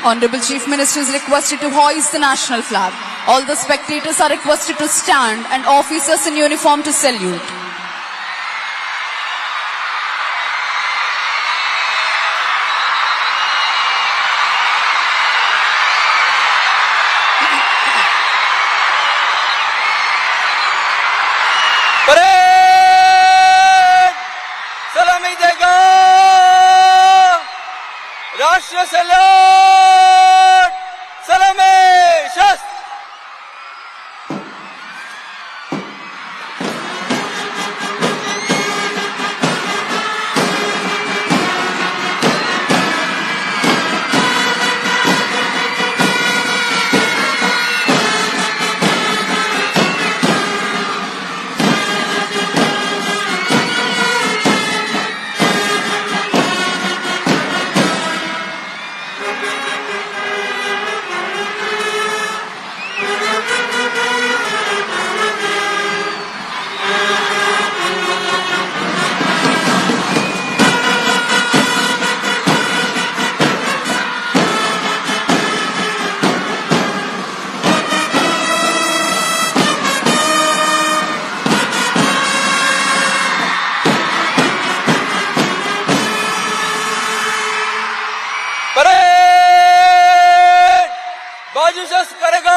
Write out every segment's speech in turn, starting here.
Honorable Chief Minister is requested to hoist the national flag. All the spectators are requested to stand and officers in uniform to salute. सलामी देगा राष्ट्र salute सलामी शस्त्र बाजू शस्त्र करेगा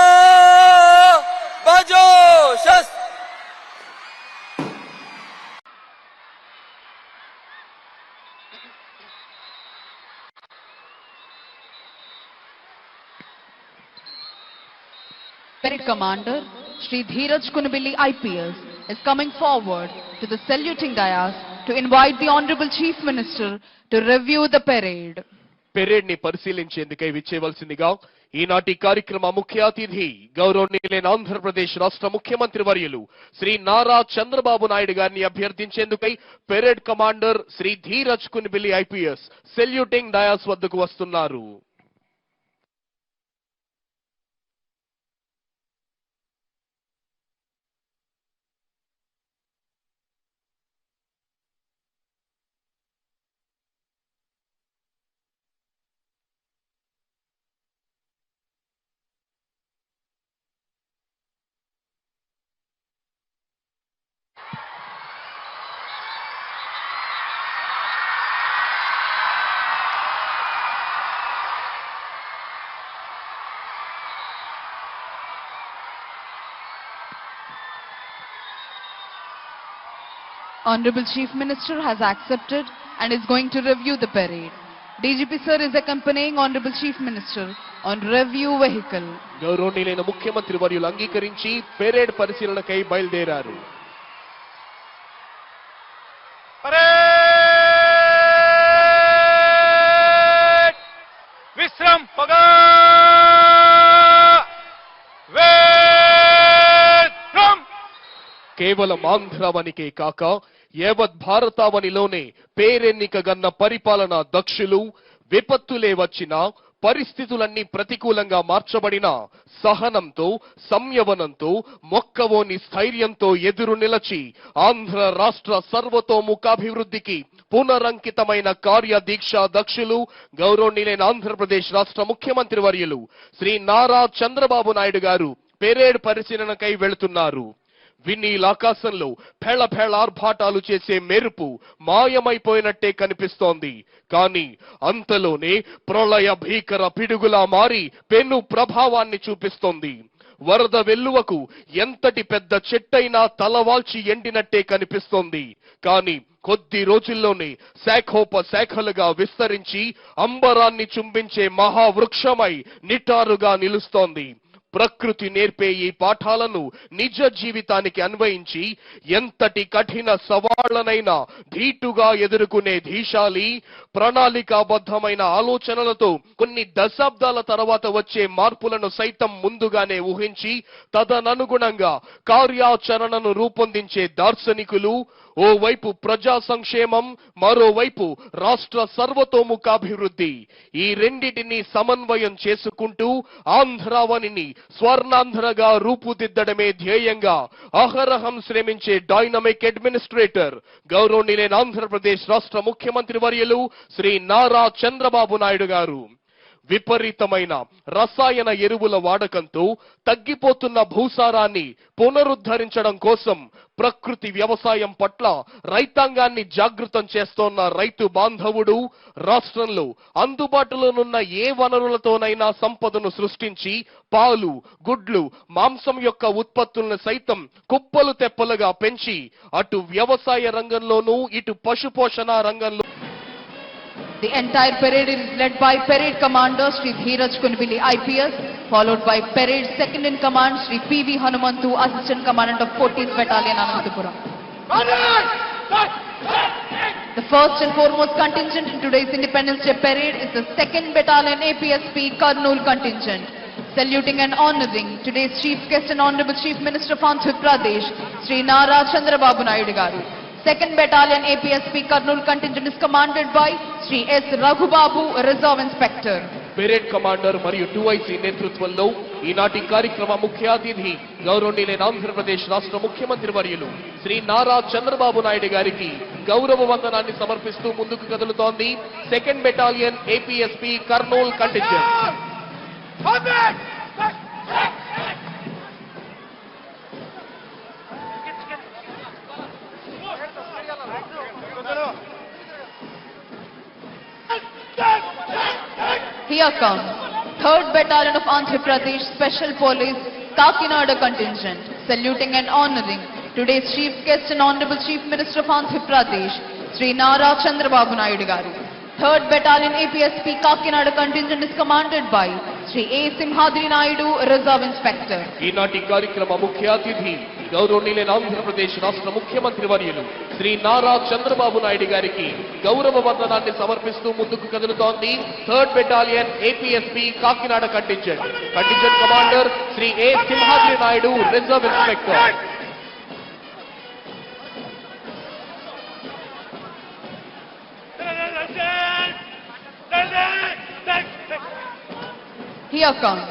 बाजू शस्त्र Parade Commander Shri Dheeraj Kunbilli IPS is coming forward to the saluting dais to invite the Honorable Chief Minister to review the parade. Parade ని పరిశీలించేందుకై విచ్చేవలసిందిగా ఈనాటి కార్యక్రమ ముఖ్య అతిథి గౌరవనీయులైన ఆంధ్రప్రదేశ్ రాష్ట్ర ముఖ్యమంత్రి వర్యులు శ్రీ నారా చంద్రబాబు నాయుడు గారిని అభ్యర్థించేందుకై parade commander Shri Dheeraj Kunbilli IPS saluting dais వద్దకు వస్తున్నారు. Honorable Chief Minister has accepted and is going to review the parade. DGP sir is accompanying Honorable Chief Minister on review vehicle. గౌరవనీయులైన ముఖ్యమంత్రి వర్యులు అంగీకరించి పెరేడ్ పరిశీలనకై బయలుదేరారు. विश्रम पगा కేవలం ఆంధ్రావనికే కాక యావత్ భారతావనిలోనే పేరెన్నికగన్న పరిపాలనా దక్షులు విపత్తులే వచ్చినా పరిస్థితులన్నీ ప్రతికూలంగా మార్చబడిన సహనంతో సంయమనంతో మొక్కవోని స్థైర్యంతో ఎదురు నిలచి ఆంధ్ర రాష్ట్ర సర్వతోముఖాభివృద్ధికి పునరంకితమైన కార్యదీక్ష దక్షులు గౌరవనీయులైన ఆంధ్రప్రదేశ్ రాష్ట్ర ముఖ్యమంత్రి వర్యులు శ్రీ నారా చంద్రబాబు నాయుడు గారు పెరేడ్ పరిశీలనకై వెళుతున్నారు. వినీలాకాశంలో ఆర్భాటాలు చేసే మెరుపు మాయమైపోయినట్టే కనిపిస్తోంది. కానీ అంతలోనే ప్రళయ భీకర పిడుగులా మారి పెను ప్రభావాన్ని చూపిస్తోంది. వరద వెల్లువకు ఎంతటి పెద్ద చెట్టైనా తలవాల్చి ఎండినట్టే కనిపిస్తోంది. కానీ కొద్ది రోజుల్లోనే శాఖోపశాఖలుగా విస్తరించి అంబరాన్ని చుంబించే మహావృక్షమై నిటారుగా నిలుస్తోంది. ప్రకృతి నేర్పే ఈ పాఠాలను నిజ జీవితానికి అన్వయించి ఎంతటి కఠిన సవాళ్లనైనా ధీటుగా ఎదుర్కొనే ధీశాలి ప్రణాళికాబద్ధమైన ఆలోచనలతో కొన్ని దశాబ్దాల తర్వాత వచ్చే మార్పులను సైతం ముందుగానే ఊహించి తదననుగుణంగా కార్యాచరణను రూపొందించే దార్శనికులు ఓవైపు ప్రజా సంక్షేమం మరోవైపు రాష్ట్ర సర్వతోముఖాభివృద్ధి ఈ రెండిటిని సమన్వయం చేసుకుంటూ ఆంధ్రావనిని స్వర్ణాంధ్రగా రూపుదిద్దడమే ధ్యేయంగా అహరహం శ్రమించే డైనమిక్ అడ్మినిస్ట్రేటర్ గౌరవనీయులైన ఆంధ్రప్రదేశ్ రాష్ట్ర ముఖ్యమంత్రి వర్యులు శ్రీ నారా చంద్రబాబు నాయుడు గారు. విపరీతమైన రసాయన ఎరువుల వాడకంతో తగ్గిపోతున్న భూసారాన్ని పునరుద్ధరించడం కోసం ప్రకృతి వ్యవసాయం పట్ల రైతాంగాన్ని జాగృతం చేస్తోన్న రైతు బాంధవుడు రాష్ట్రంలో అందుబాటులోనున్న ఏ వనరులతోనైనా సంపదను సృష్టించి పాలు, గుడ్లు, మాంసం యొక్క ఉత్పత్తులను సైతం కుప్పలు తెప్పలుగా పెంచి అటు వ్యవసాయ రంగంలోనూ ఇటు పశుపోషణ రంగంలో The entire parade is led by Parade Commander Sri Dheeraj Kunbili IPS, followed by Parade Second in Command Sri P.V. Hanumantu, Assistant Commandant of 14th Battalion, Anantapuram. The first and foremost contingent in today's Independence Day Parade is the 2nd Battalion APSP Kurnool contingent. Saluting and honoring today's Chief Guest and Honorable Chief Minister of Andhra Pradesh, Sri Nara Chandrababu Naidu Garu. 2nd Battalion APSP Kurnool contingent is commanded by Sri S. Raghubabu, Reserve Inspector. Parade commander మరియు 2IC నేతృత్వంలో ఈనాటి కార్యక్రమ ముఖ్య అతిథి గౌరవనీయులైన ఆంధ్రప్రదేశ్ రాష్ట్ర ముఖ్యమంత్రి వర్యులు శ్రీ నారా చంద్రబాబు నాయుడు గారికి గౌరవ వందనాన్ని సమర్పిస్తూ ముందుకు కదులుతోంది 2nd battalion APSP Kurnool contingent. Here comes 3rd Battalion of Andhra Pradesh Special Police Kakinada contingent, saluting and honoring today's Chief Guest and Honorable Chief Minister of Andhra Pradesh, Sri Nara Chandrababu Naidu Garu. 3rd Battalion APSP Kakinada contingent is commanded by Sri A. Simhadri Naidu, Reserve Inspector. ఈనాటి కార్యక్రమ ముఖ్య అతిథి గౌరవనీయులైన ఆంధ్రప్రదేశ్ రాష్ట్ర ముఖ్యమంత్రి వర్యులు శ్రీ నారా చంద్రబాబు నాయుడు గారికి గౌరవ వందనాన్ని సమర్పిస్తూ ముందుకు కదులుతోంది 3rd battalion APSP Kakinada contingent. Contingent commander Shri A Simhadri Naidu, reserve inspector. Here comes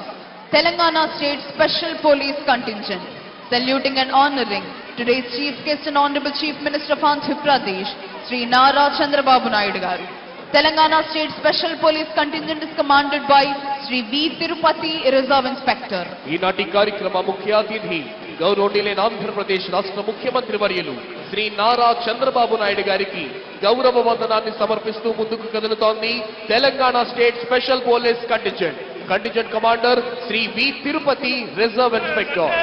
Telangana State Special Police contingent, saluting and honoring today's Chief Guest and Honorable Chief Minister of Andhra Pradesh, Sri Nara Chandrababu Naidu Garu. Telangana State Special Police contingent is commanded by Sri V. Tirupati, Reserve Inspector. ఈనాటి కార్యక్రమ ముఖ్య అతిథి గౌరవనీయులైన ఆంధ్రప్రదేశ్ రాష్ట్ర ముఖ్యమంత్రి వర్యులు శ్రీ నారా చంద్రబాబు నాయుడు గారికి గౌరవ వందనాన్ని సమర్పిస్తూ ముందుకు కదులుతోంది Telangana state special police contingent. Contingent commander Shri V Tirupati, reserve inspector.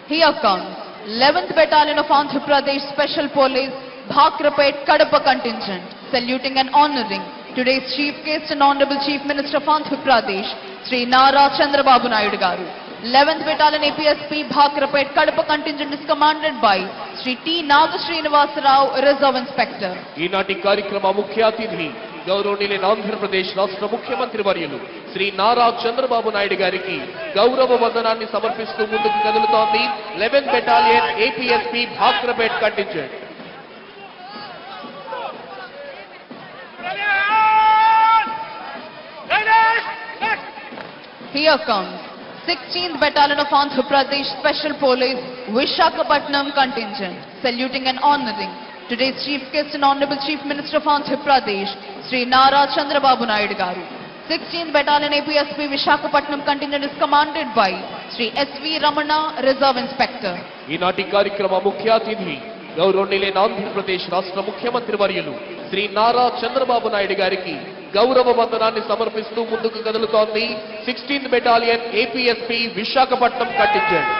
Here comes 11th Battalion of Andhra Pradesh Special Police Bhakrapet Kadapa contingent, saluting and honoring today's Chief Guest and Honorable Chief Minister of Andhra Pradesh, Sri Nara Chandrababu Naidu Garu. 11th Battalion APSP Bhakrapet Kadapa contingent is commanded by Sri T. Nagasrinivasa Rao, Reserve Inspector. ఈనాటి కార్యక్రమ ముఖ్య అతిథి గౌరవనీయులైన ఆంధ్రప్రదేశ్ రాష్ట్ర ముఖ్యమంత్రి వర్యులు శ్రీ నారా చంద్రబాబు నాయుడు గారికి గౌరవ వందనాన్ని సమర్పిస్తూ ముందుకు కదులుతోంది 11th battalion APSP Bhakrapet contingent. Here comes 16th Battalion of Andhra Pradesh Special Police Vishakhapatnam contingent, saluting and honoring today's Chief Guest and Honorable Chief Minister of Andhra Pradesh, Sri Nara Chandrababu Naidu Garu. 16th Battalion APSP Vishakhapatnam contingent is commanded by Sri S.V. Ramana, Reserve Inspector. ఈనాటి కార్యక్రమ ముఖ్య అతిథి గౌరవనీయులైన ఆంధ్రప్రదేశ్ రాష్ట్ర ముఖ్యమంత్రి వర్యులు శ్రీ నారా చంద్రబాబు నాయుడు గారికి గౌరవ వందనాన్ని సమర్పిస్తూ ముందుకు కదులుతోంది 16th battalion APSP Visakhapatnam contingent.